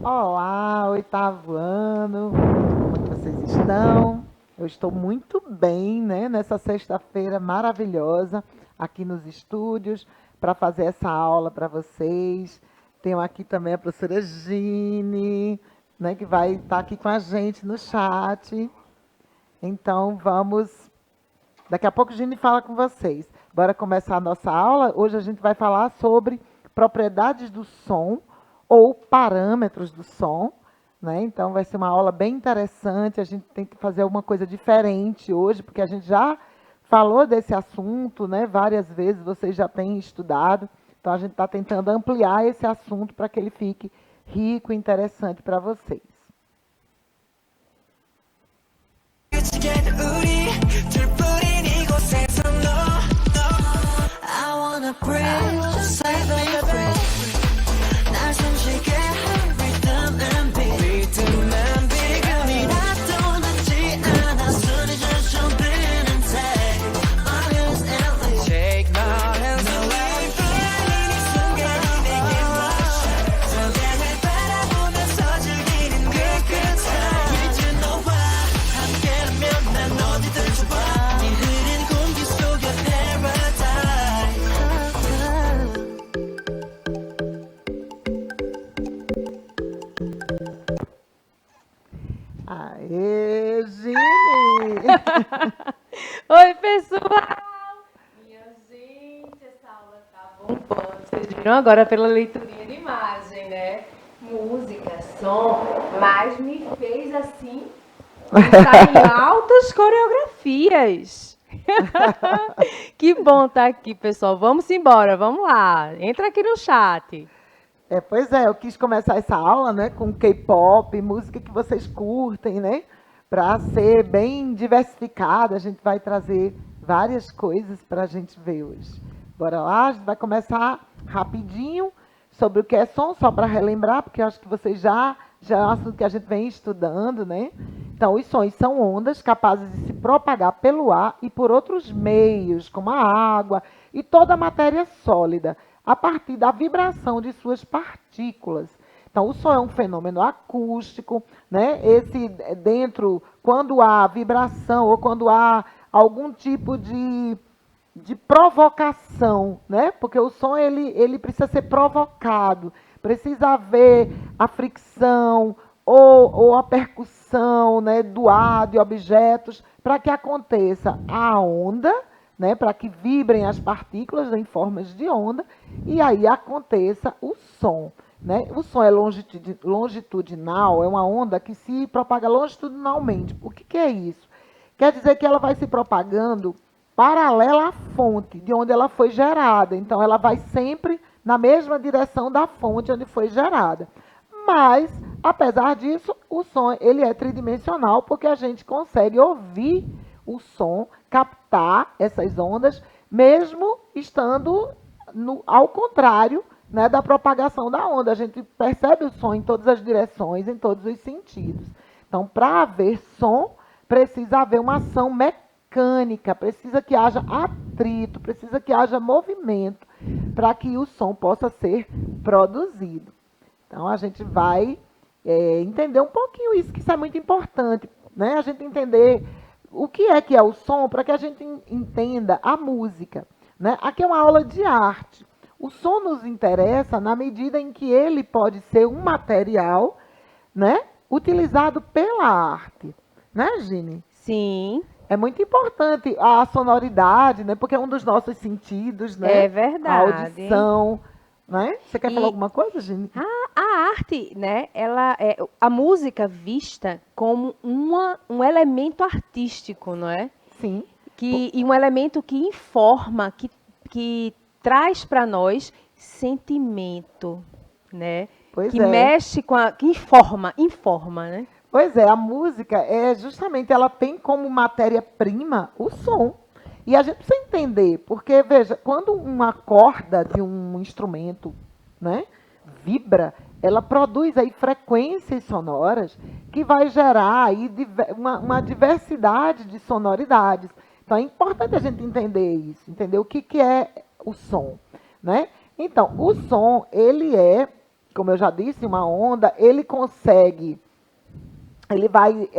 Olá, oitavo ano, como é que vocês estão? Eu estou muito bem, né, nessa sexta-feira maravilhosa aqui nos estúdios para fazer essa aula para vocês. Tenho aqui também a professora Gine, né, que vai estar aqui com a gente no chat. Então, daqui a pouco a Gine fala com vocês. Bora começar a nossa aula. Hoje a gente vai falar sobre propriedades do som ou parâmetros do som, né? Então vai ser uma aula bem interessante. A gente tem que fazer alguma coisa diferente hoje, porque a gente já falou desse assunto, né? Várias vezes vocês já têm estudado. Então a gente está tentando ampliar esse assunto para que ele fique rico e interessante para vocês. Aê, Gine! Oi, pessoal! Minha gente, essa aula tá bombando. Vocês viram agora pela leiturinha de imagem, né? Música, som, mas me fez assim, pensar em altas coreografias. Que bom estar aqui, pessoal. Vamos embora, vamos lá. Entra aqui no chat. Pois é, eu quis começar essa aula, né, com K-pop, música que vocês curtem, né, para ser bem diversificada. A gente vai trazer várias coisas para a gente ver hoje. Bora lá, a gente vai começar rapidinho sobre o que é som, só para relembrar, porque eu acho que vocês já é um assunto que a gente vem estudando, né? Então, os sons são ondas capazes de se propagar pelo ar e por outros meios, como a água e toda a matéria sólida, a partir da vibração de suas partículas. Então, o som é um fenômeno acústico, né? Quando há vibração ou quando há algum tipo de provocação, né? Porque o som ele precisa ser provocado, precisa haver a fricção ou a percussão, né, do ar, de objetos, para que aconteça a onda, né, para que vibrem as partículas em formas de onda, e aí aconteça o som. Né? O som é longitudinal, é uma onda que se propaga longitudinalmente. O que é isso? Quer dizer que ela vai se propagando paralela à fonte, de onde ela foi gerada. Então, ela vai sempre na mesma direção da fonte onde foi gerada. Mas, apesar disso, o som ele é tridimensional, porque a gente consegue ouvir o som, captar essas ondas, mesmo estando ao contrário, né, da propagação da onda. A gente percebe o som em todas as direções, em todos os sentidos. Então, para haver som, precisa haver uma ação mecânica, precisa que haja atrito, precisa que haja movimento para que o som possa ser produzido. Então, a gente vai entender um pouquinho isso, que isso é muito importante, né? A gente entender o que é o som para que a gente entenda a música, né? Aqui é uma aula de arte. O som nos interessa na medida em que ele pode ser um material, né, utilizado pela arte. Né, Gine? Sim. É muito importante a sonoridade, né? Porque é um dos nossos sentidos, né? É verdade. A audição, né? Você quer falar alguma coisa, Gine? A arte, né? Ela é a música vista como um elemento artístico, não é? Sim. E um elemento que informa, que traz para nós sentimento, né? Pois que é. mexe que informa, né? Pois é, a música ela tem como matéria-prima o som. E a gente precisa entender, porque, veja, quando uma corda de um instrumento, né, vibra, ela produz aí frequências sonoras que vai gerar aí uma diversidade de sonoridades. Então, é importante a gente entender isso, entender o que é o som, né? Então, o som, ele é como eu já disse, uma onda, ele vai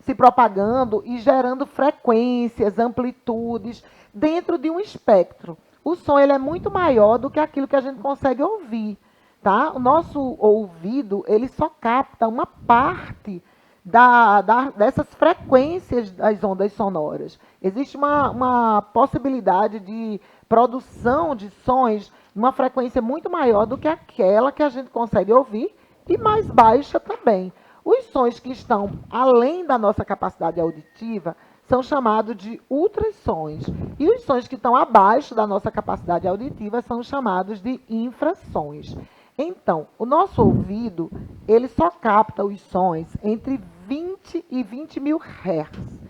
se propagando e gerando frequências, amplitudes dentro de um espectro. O som ele é muito maior do que aquilo que a gente consegue ouvir, tá? O nosso ouvido ele só capta uma parte dessas frequências das ondas sonoras. Existe uma possibilidade de produção de sons numa frequência muito maior do que aquela que a gente consegue ouvir e mais baixa também. Os sons que estão além da nossa capacidade auditiva são chamados de ultrassons. E os sons que estão abaixo da nossa capacidade auditiva são chamados de infrassons. Então, o nosso ouvido, ele só capta os sons entre 20 e 20 mil Hz.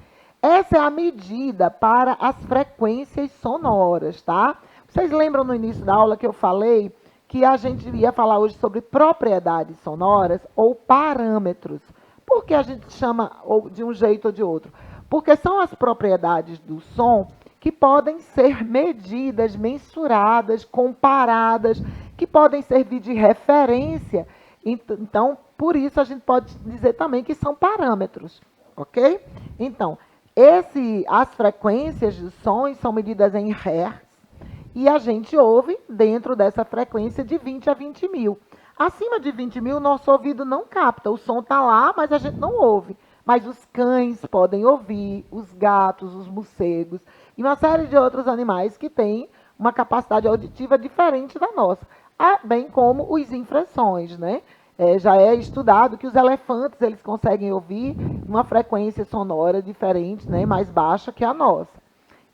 Essa é a medida para as frequências sonoras, tá? Vocês lembram no início da aula que eu falei que a gente ia falar hoje sobre propriedades sonoras ou parâmetros? Por que a gente chama de um jeito ou de outro? Porque são as propriedades do som que podem ser medidas, mensuradas, comparadas, que podem servir de referência. Então, por isso a gente pode dizer também que são parâmetros, ok? Então, as frequências dos sons são medidas em Hertz e a gente ouve dentro dessa frequência de 20 a 20 mil. Acima de 20 mil, nosso ouvido não capta. O som está lá, mas a gente não ouve. Mas os cães podem ouvir, os gatos, os morcegos e uma série de outros animais que têm uma capacidade auditiva diferente da nossa, bem como os infrassons, né? Já é estudado que os elefantes eles conseguem ouvir uma frequência sonora diferente, né, mais baixa que a nossa.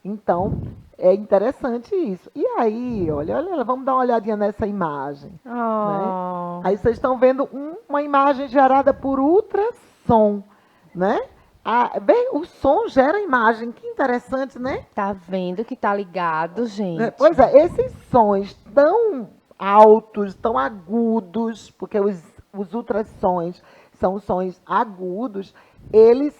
Então, é interessante isso. E aí, olha, vamos dar uma olhadinha nessa imagem. Né? Aí vocês estão vendo uma imagem gerada por ultrassom, né? O som gera imagem, que interessante, né? Tá vendo que tá ligado, gente? Pois é, esses sons tão altos, tão agudos, porque os ultrassons são sons agudos, eles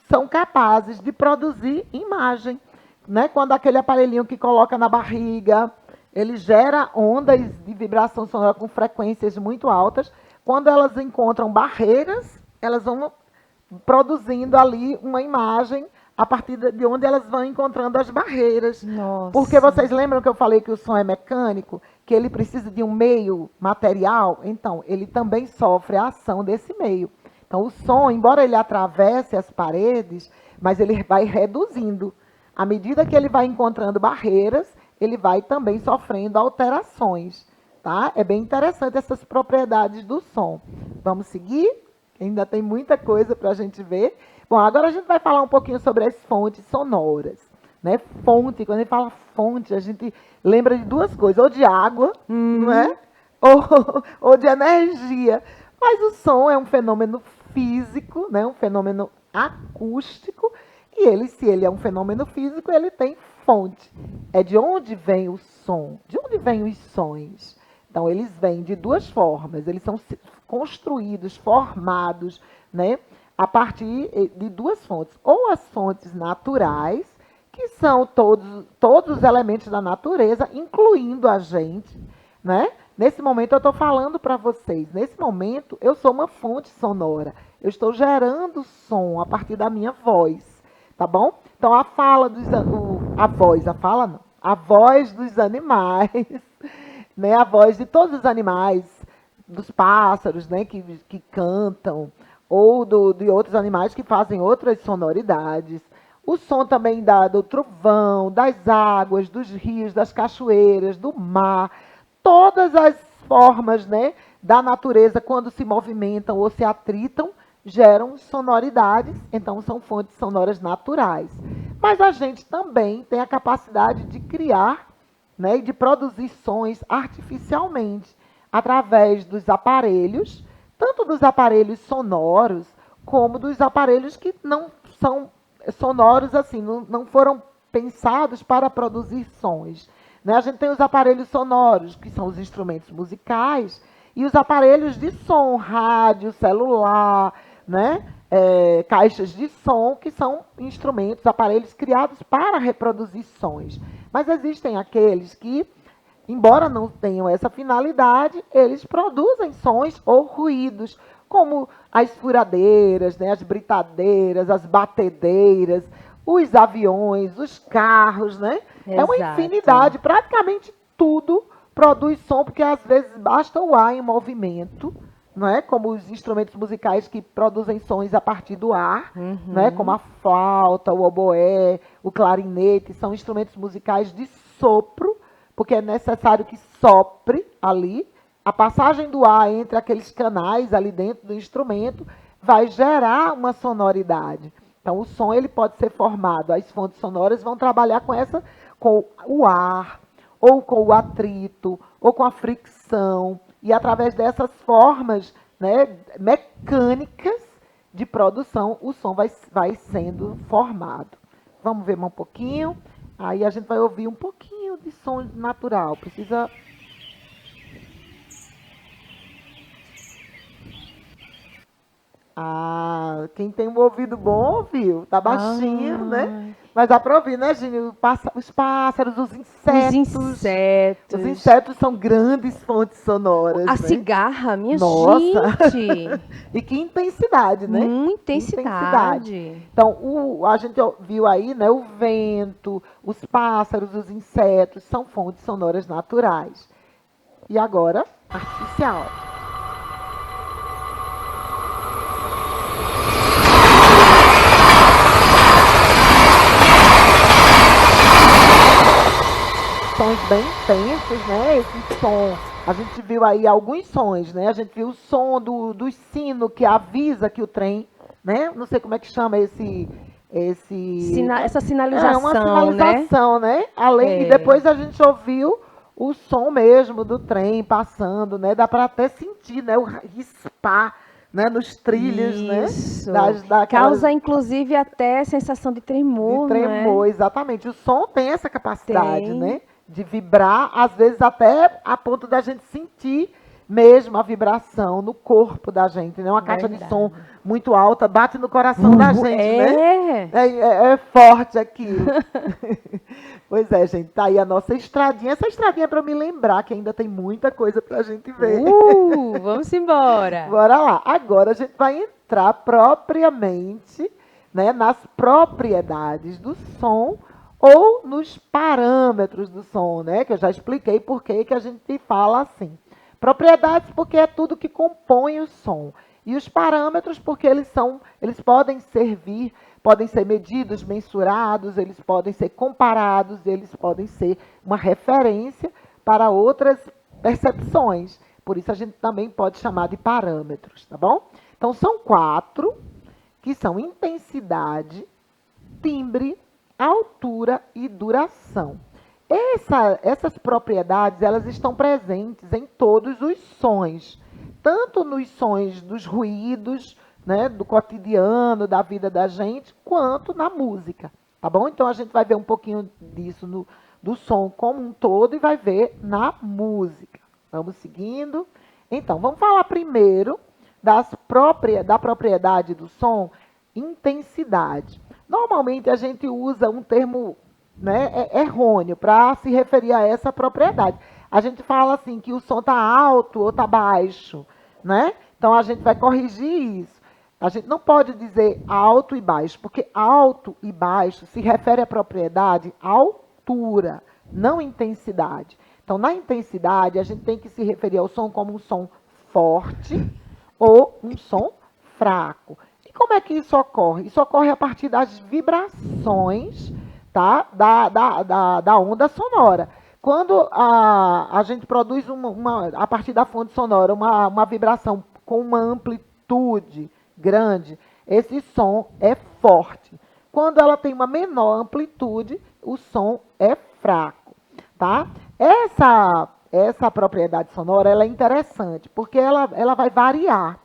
são capazes de produzir imagem. Né? Quando aquele aparelhinho que coloca na barriga, ele gera ondas de vibração sonora com frequências muito altas. Quando elas encontram barreiras, elas vão produzindo ali uma imagem a partir de onde elas vão encontrando as barreiras. Nossa. Porque vocês lembram que eu falei que o som é mecânico, que ele precisa de um meio material? Então, ele também sofre a ação desse meio. Então, o som, embora ele atravesse as paredes, mas ele vai reduzindo. À medida que ele vai encontrando barreiras, ele vai também sofrendo alterações. Tá? É bem interessante essas propriedades do som. Vamos seguir? Ainda tem muita coisa para a gente ver. Bom, agora a gente vai falar um pouquinho sobre as fontes sonoras. Né? Fonte, quando a gente fala fonte, a gente lembra de duas coisas, ou de água, não é? Ou de energia. Mas o som é um fenômeno físico, né? Um fenômeno acústico, e se ele é um fenômeno físico, ele tem fonte. É de onde vem o som? De onde vêm os sons? Então, eles vêm de duas formas. Eles são construídos, formados, né, a partir de duas fontes. Ou as fontes naturais, que são todos os elementos da natureza, incluindo a gente. Né? Nesse momento, eu estou falando para vocês. Nesse momento, eu sou uma fonte sonora. Eu estou gerando som a partir da minha voz. Tá bom? Então, a voz dos animais, né? A voz de todos os animais, dos pássaros, né? que cantam, ou de outros animais que fazem outras sonoridades. O som também do trovão, das águas, dos rios, das cachoeiras, do mar. Todas as formas, né, da natureza, quando se movimentam ou se atritam, geram sonoridades, então são fontes sonoras naturais. Mas a gente também tem a capacidade de criar, né, e de produzir sons artificialmente, através dos aparelhos, tanto dos aparelhos sonoros, como dos aparelhos que não são sonoros, assim, não foram pensados para produzir sons. Né? A gente tem os aparelhos sonoros, que são os instrumentos musicais, e os aparelhos de som, rádio, celular, né? Caixas de som, que são instrumentos, aparelhos criados para reproduzir sons. Mas existem aqueles que embora não tenham essa finalidade, eles produzem sons ou ruídos, como as furadeiras, né, as britadeiras, as batedeiras, os aviões, os carros, né? É uma Exato. infinidade, praticamente tudo produz som, porque às vezes basta o ar em movimento, não é? Como os instrumentos musicais que produzem sons a partir do ar, né? Como Uhum. a flauta, o oboé, o clarinete, são instrumentos musicais de sopro, porque é necessário que sopre ali. A passagem do ar entre aqueles canais ali dentro do instrumento vai gerar uma sonoridade. Então, o som ele pode ser formado. As fontes sonoras vão trabalhar com o ar, ou com o atrito, ou com a fricção, e através dessas formas, né, mecânicas de produção, o som vai sendo formado. Vamos ver mais um pouquinho. Aí a gente vai ouvir um pouquinho de som natural. Precisa. Ah, quem tem um ouvido bom ouviu. Tá baixinho, né? Ah, Mas dá para ouvir, né, Gini? Os pássaros, os os insetos. Os insetos. insetos são grandes fontes A sonoras, né? cigarra, minha Nossa! gente. E que intensidade, né? Muita Que intensidade. intensidade. Então, a gente viu aí, né, o vento, os pássaros, os insetos, são fontes sonoras naturais. E agora, artificial. Sons bem intensos, né? Esse som. A gente viu aí alguns sons, né? A gente viu o som do sino que avisa que o trem, né? Não sei como é que chama Essa é uma sinalização, né? sinalização, né? Além, e É. depois a gente ouviu o som mesmo do trem passando, né? Dá para até sentir, né? O rispar, né? Nos trilhos, né? Isso. Daquelas Causa, inclusive, até sensação de de tremor, não é? tremor, exatamente. O som tem essa capacidade, Tem. né? De vibrar, às vezes até a ponto da gente sentir mesmo a vibração no corpo da gente, né? Uma caixa de som Verdade. muito alta bate no coração da gente, né? É. É forte aquilo. Pois é, gente, tá aí a nossa estradinha. Essa estradinha é para me lembrar que ainda tem muita coisa para a gente ver. Vamos embora. Bora lá. Agora a gente vai entrar propriamente, né, nas propriedades do som ou nos parâmetros do som, né? Que eu já expliquei por que a gente fala assim. Propriedades porque é tudo que compõe o som. E os parâmetros porque eles podem ser medidos, mensurados, eles podem ser comparados, eles podem ser uma referência para outras percepções. Por isso a gente também pode chamar de parâmetros, tá bom? Então são 4, que são intensidade, timbre, altura e duração. Essas propriedades elas estão presentes em todos os sons, tanto nos sons dos ruídos, né, do cotidiano, da vida da gente, quanto na música, tá bom? Então a gente vai ver um pouquinho disso do som como um todo e vai ver na música. Vamos seguindo. Então, vamos falar primeiro da propriedade do som, intensidade. Normalmente a gente usa um termo, né, errôneo para se referir a essa propriedade. A gente fala assim que o som está alto ou está baixo, né? Então a gente vai corrigir isso. A gente não pode dizer alto e baixo, porque alto e baixo se refere à propriedade altura, não intensidade. Então, na intensidade, a gente tem que se referir ao som como um som forte ou um som fraco. E como é que isso ocorre? Isso ocorre a partir das vibrações, tá? Da onda sonora. Quando a gente produz a partir da fonte sonora uma vibração com uma amplitude grande, esse som é forte. Quando ela tem uma menor amplitude, o som é fraco, tá? Essa propriedade sonora ela é interessante, porque ela vai variar.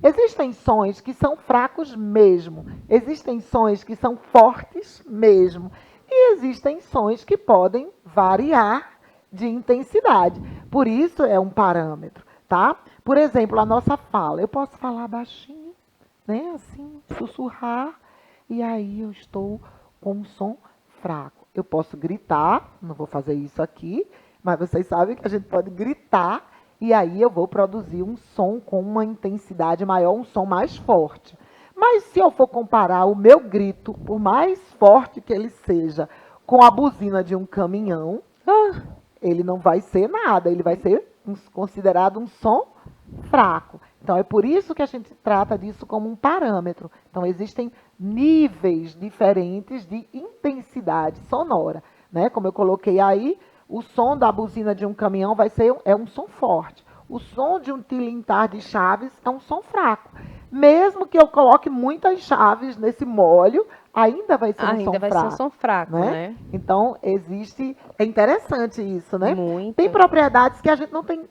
Existem sons que são fracos mesmo, existem sons que são fortes mesmo, e existem sons que podem variar de intensidade. Por isso é um parâmetro, tá? Por exemplo, a nossa fala. Eu posso falar baixinho, né? Assim, sussurrar, e aí eu estou com um som fraco. Eu posso gritar, não vou fazer isso aqui, Mas vocês sabem que a gente pode gritar e aí eu vou produzir um som com uma intensidade maior, um som mais forte. Mas se eu for comparar o meu grito, por mais forte que ele seja, com a buzina de um caminhão, ele não vai ser nada, ele vai ser considerado um som fraco. Então, é por isso que a gente trata disso como um parâmetro. Então, existem níveis diferentes de intensidade sonora, né? Como eu coloquei aí, o som da buzina de um caminhão é um som forte. O som de um tilintar de chaves é um som fraco. Mesmo que eu coloque muitas chaves nesse molho, ainda vai ser um som fraco. Ainda vai ser um som fraco, né? Então, é interessante isso, né? Muito. Tem propriedades que a gente não tem,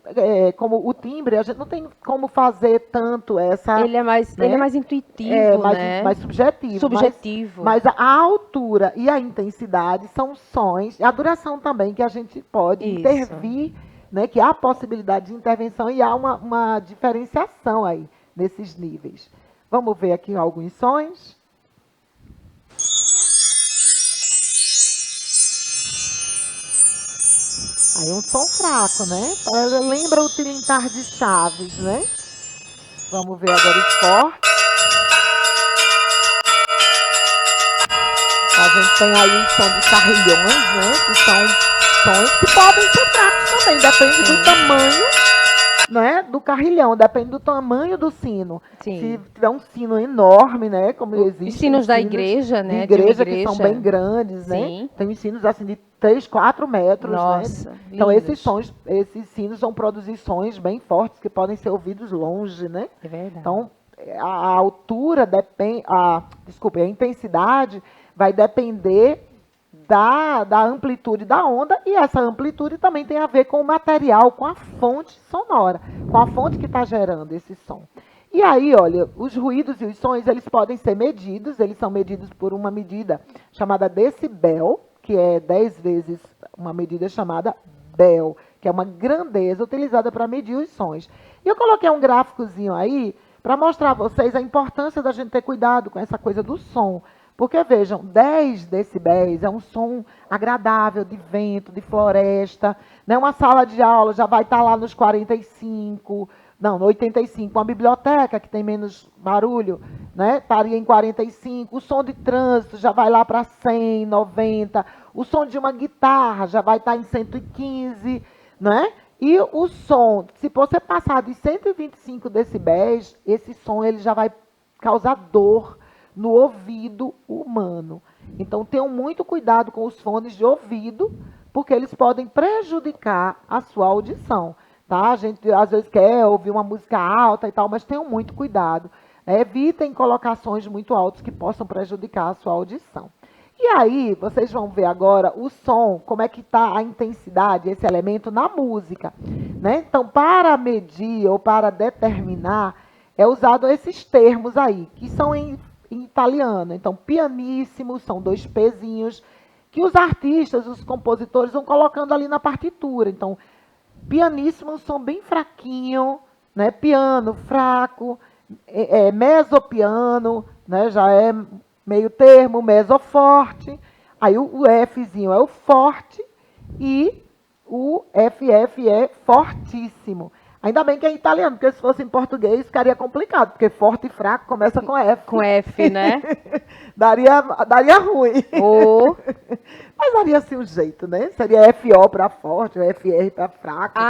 como o timbre, a gente não tem como fazer tanto essa... Ele é mais intuitivo, né? mais subjetivo. Subjetivo. Mas a altura e a intensidade são sons, a duração também, que a gente pode intervir, né? Que há a possibilidade de intervenção e há uma diferenciação aí nesses níveis. Vamos ver aqui alguns sons. Aí um som fraco, né? Lembra o tilintar de chaves, né? Vamos ver agora os fortes. A gente tem aí o som de carrilhões, né? Que são sons que podem ser fracos também, depende do tamanho, né, do carrilhão, depende do tamanho do sino. Sim. Se tiver um sino enorme, né, como existe. Os sinos da igreja, né? De igreja que são bem grandes, né? Sim. Tem uns sinos assim de 3, 4 metros, Nossa, né? Então lindos. esses sinos vão produzir sons bem fortes que podem ser ouvidos longe, né? É verdade. Então, a altura depende, a intensidade vai depender da amplitude da onda, e essa amplitude também tem a ver com o material, com a fonte sonora, com a fonte que está gerando esse som. E aí, olha, os ruídos e os sons, eles podem ser medidos, eles são medidos por uma medida chamada decibel, que é 10 vezes uma medida chamada bel, que é uma grandeza utilizada para medir os sons. E eu coloquei um gráficozinho aí para mostrar a vocês a importância da gente ter cuidado com essa coisa do som. Porque, vejam, 10 decibéis é um som agradável de vento, de floresta, né? Uma sala de aula já vai estar lá nos 45, não, no 85. Uma biblioteca que tem menos barulho, né? Estaria em 45. O som de trânsito já vai lá para 100, 90. O som de uma guitarra já vai estar em 115, né? E o som, se você passar de 125 decibéis, esse som ele já vai causar dor no ouvido humano. Então, tenham muito cuidado com os fones de ouvido, porque eles podem prejudicar a sua audição. Tá? A gente, às vezes, quer ouvir uma música alta e tal, mas tenham muito cuidado. Né? Evitem colocações muito altas que possam prejudicar a sua audição. E aí, vocês vão ver agora o som, como é que está a intensidade, esse elemento na música. Né? Então, para medir ou para determinar, é usado esses termos aí, que são em italiano. Então, pianíssimo, são 2 pezinhos, que os artistas, os compositores vão colocando ali na partitura. Então, pianíssimo é um som bem fraquinho, né? Piano fraco, mesopiano, né? Já é meio termo, mesoforte. Aí o Fzinho é o forte e o FF é fortíssimo. Ainda bem que é italiano, porque se fosse em português ficaria complicado, porque forte e fraco começa com F. Com F, né? daria ruim. Oh. Mas daria-se um jeito, né? Seria FO para forte, FR para fraco,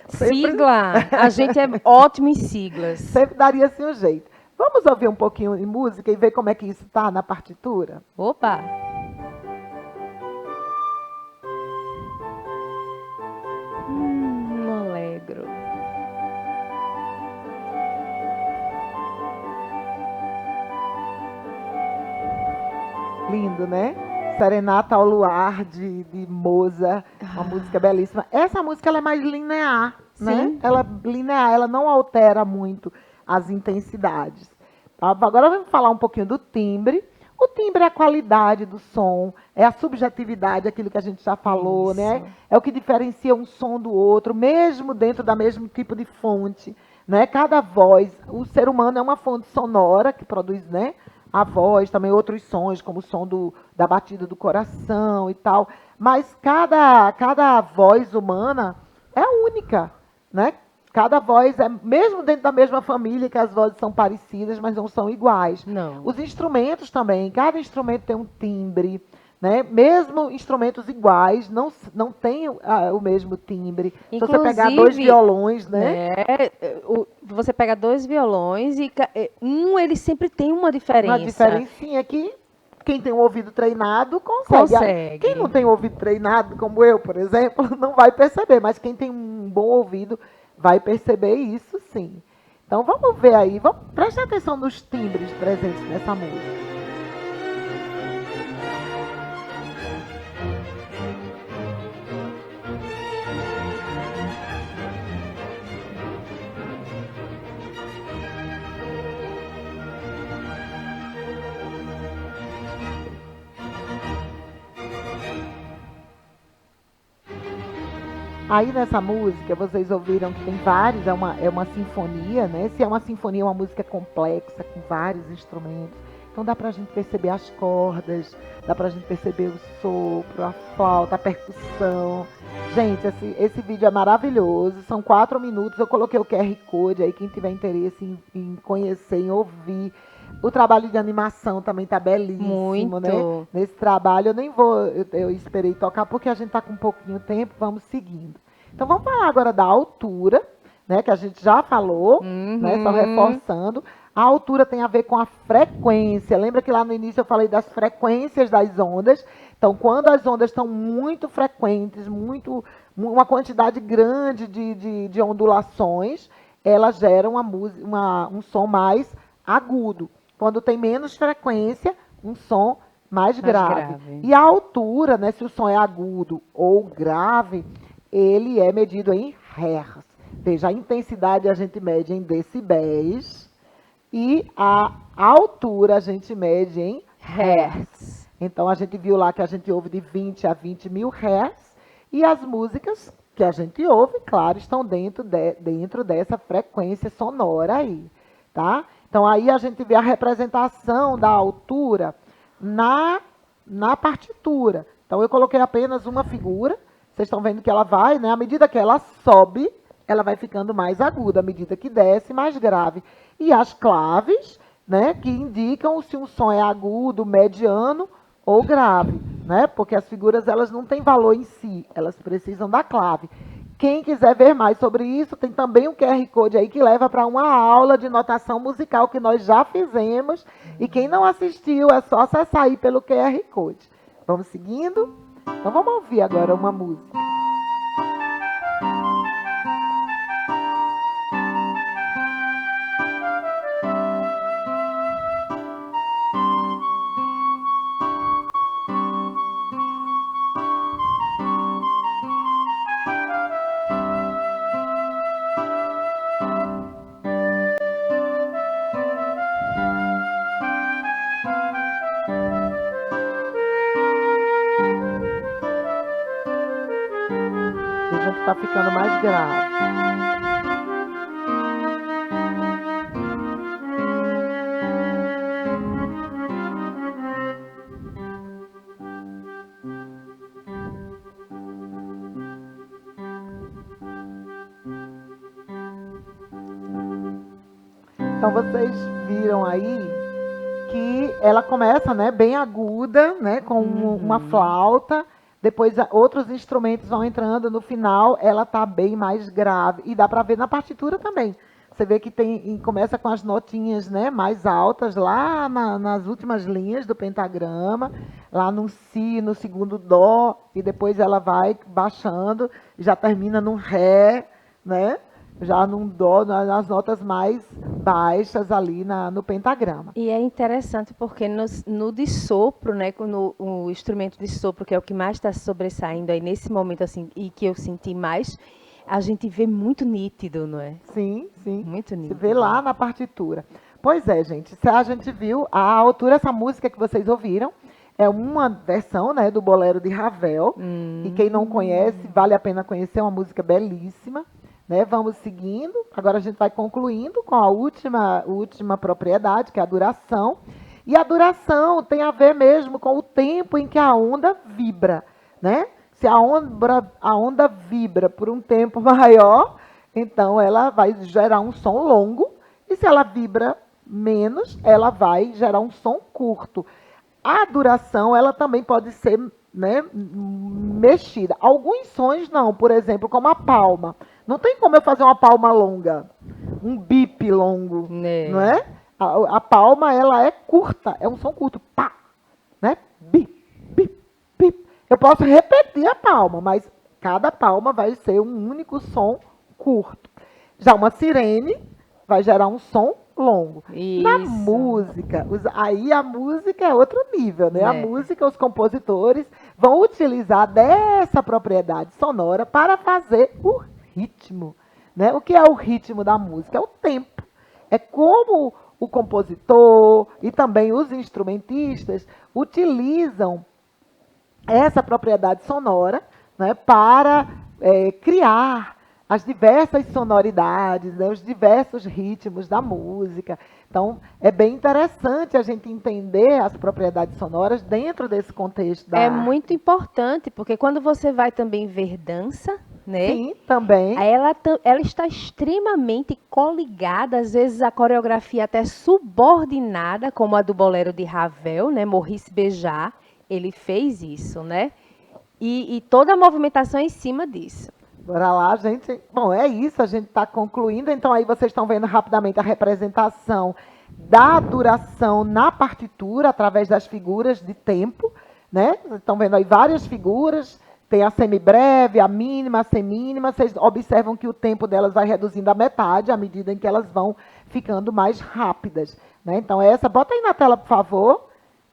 sigla. A gente é ótimo em siglas. Sempre daria-se um jeito. Vamos ouvir um pouquinho de música e ver como é que isso está na partitura? Opa! Alegro. Lindo, né? Serenata ao Luar, de Mozart, uma música belíssima. Essa música ela é mais linear, né? Ela é linear, ela não altera muito as intensidades. Tá? Agora vamos falar um pouquinho do timbre. O timbre é a qualidade do som, é a subjetividade, aquilo que a gente já falou, né? É o que diferencia um som do outro, mesmo dentro da mesmo tipo de fonte, né? Cada voz, o ser humano é uma fonte sonora que produz, né, a voz, também outros sons, como o som da batida do coração e tal. Mas cada voz humana é única, né? Cada voz é, mesmo dentro da mesma família, que as vozes são parecidas, mas não são iguais. Não. Os instrumentos também, cada instrumento tem um timbre, né? Mesmo instrumentos iguais, não tem o mesmo timbre. Se você pegar dois violões, né? Você pega dois violões e ele sempre tem uma diferença. Uma diferencinha que quem tem um ouvido treinado consegue. Quem não tem um ouvido treinado, como eu, por exemplo, não vai perceber, mas quem tem um bom ouvido vai perceber isso sim. Então vamos ver aí, preste atenção nos timbres presentes nessa música. Aí nessa música, vocês ouviram que tem vários, é uma sinfonia, né? Se é uma sinfonia, é uma música complexa, com vários instrumentos. Então dá pra gente perceber as cordas, dá pra gente perceber o sopro, a flauta, a percussão. Gente, esse vídeo é maravilhoso, são 4 minutos, eu coloquei o QR Code aí, quem tiver interesse em conhecer, em ouvir. O trabalho de animação também tá belíssimo, muito, né? Nesse trabalho eu nem vou, eu esperei tocar porque a gente tá com um pouquinho tempo, vamos seguindo. Então vamos falar agora da altura, né? Que a gente já falou, né? Só reforçando. A altura tem a ver com a frequência. Lembra que lá no início eu falei das frequências das ondas? Então, quando as ondas estão muito frequentes, uma quantidade grande de ondulações, elas geram um som mais agudo. Quando tem menos frequência, um som mais grave. E a altura, né, se o som é agudo ou grave, ele é medido em hertz. Veja, a intensidade a gente mede em decibéis e a altura a gente mede em hertz. Então, a gente viu lá que a gente ouve de 20 a 20 mil hertz e as músicas que a gente ouve, claro, estão dentro dessa frequência sonora aí, tá? Então, aí a gente vê a representação da altura na partitura. Então, eu coloquei apenas uma figura. Vocês estão vendo que ela vai, né? À medida que ela sobe, ela vai ficando mais aguda. À medida que desce, mais grave. E as claves, né? Que indicam se um som é agudo, mediano ou grave, né? Porque as figuras, elas não têm valor em si. Elas precisam da clave. Quem quiser ver mais sobre isso, tem também um QR Code aí que leva para uma aula de notação musical que nós já fizemos. E quem não assistiu, é só acessar aí pelo QR Code. Vamos seguindo? Então vamos ouvir agora uma música. Vejam que está ficando mais grave. Então vocês viram aí que ela começa, né, bem aguda, né, com uma flauta. Depois outros instrumentos vão entrando, no final ela está bem mais grave. E dá para ver na partitura também. Você vê que começa com as notinhas, né, mais altas, lá nas últimas linhas do pentagrama, lá no Si, no segundo Dó, e depois ela vai baixando, já termina no Ré, né? Já num Dó, nas notas mais baixas ali no pentagrama. E é interessante porque no de sopro, né, o instrumento de sopro, que é o que mais está sobressaindo aí nesse momento, assim, e que eu senti mais, a gente vê muito nítido, não é? Sim, sim. Muito nítido. Você vê lá na partitura. Pois é, gente, a gente viu a altura, essa música que vocês ouviram, é uma versão, né, do Bolero de Ravel, e quem não conhece, vale a pena conhecer, é uma música belíssima. Né, vamos seguindo, agora a gente vai concluindo com a última propriedade, que é a duração, E a duração tem a ver mesmo com o tempo em que a onda vibra, né? Se a onda vibra por um tempo maior, então ela vai gerar um som longo, e se ela vibra menos, ela vai gerar um som curto. A duração, ela também pode ser, né, mexida. Alguns sons não, por exemplo, como a palma. Não tem como eu fazer uma palma longa, um bip longo, não Né? é? A palma, ela é curta, é um som curto, pá, né? Bip, bip, bip. Eu posso repetir a palma, mas cada palma vai ser um único som curto. Já uma sirene vai gerar um som longo. Na Isso. música, aí a música é outro nível, né? A Né? música, os compositores vão utilizar dessa propriedade sonora para fazer o ritmo, né? O que é o ritmo da música? É o tempo. É como o compositor e também os instrumentistas utilizam essa propriedade sonora, né, para criar as diversas sonoridades, né, os diversos ritmos da música. Então, é bem interessante a gente entender as propriedades sonoras dentro desse contexto da É arte. muito importante, porque quando você vai também ver dança, né? Sim, também. Ela está extremamente coligada, às vezes a coreografia até subordinada, como a do Bolero de Ravel, né? Maurice Béjart, ele fez isso, né? E toda a movimentação é em cima disso. Bora lá, gente. Bom, é isso, a gente está concluindo. Então, aí vocês estão vendo rapidamente a representação da duração na partitura, através das figuras de tempo, né? Vocês estão vendo aí várias figuras, tem a semibreve, a mínima, a semínima. Vocês observam que o tempo delas vai reduzindo a metade à medida em que elas vão ficando mais rápidas, né? Então, bota aí na tela, por favor,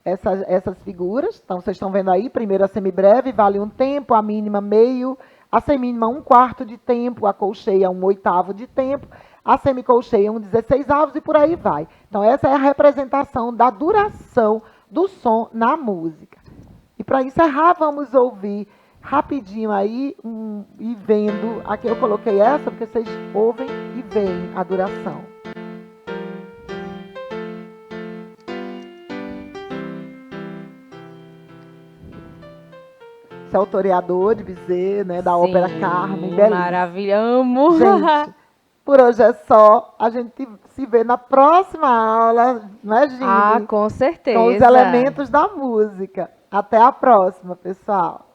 essas figuras. Então, vocês estão vendo aí, primeiro a semibreve, vale um tempo, a mínima meio, a semínima um quarto de tempo, a colcheia um oitavo de tempo, a semicolcheia um 16avos e por aí vai. Então, essa é a representação da duração do som na música. E para encerrar, vamos ouvir rapidinho aí, e vendo, aqui eu coloquei essa, porque vocês ouvem e veem a duração. Esse é o Toreador de Bizet, né, da ópera Carmen, belíssimo. Maravilha, amo. Gente, por hoje é só. A gente se vê na próxima aula, imagine, Com certeza. com os elementos da música. Até a próxima, pessoal.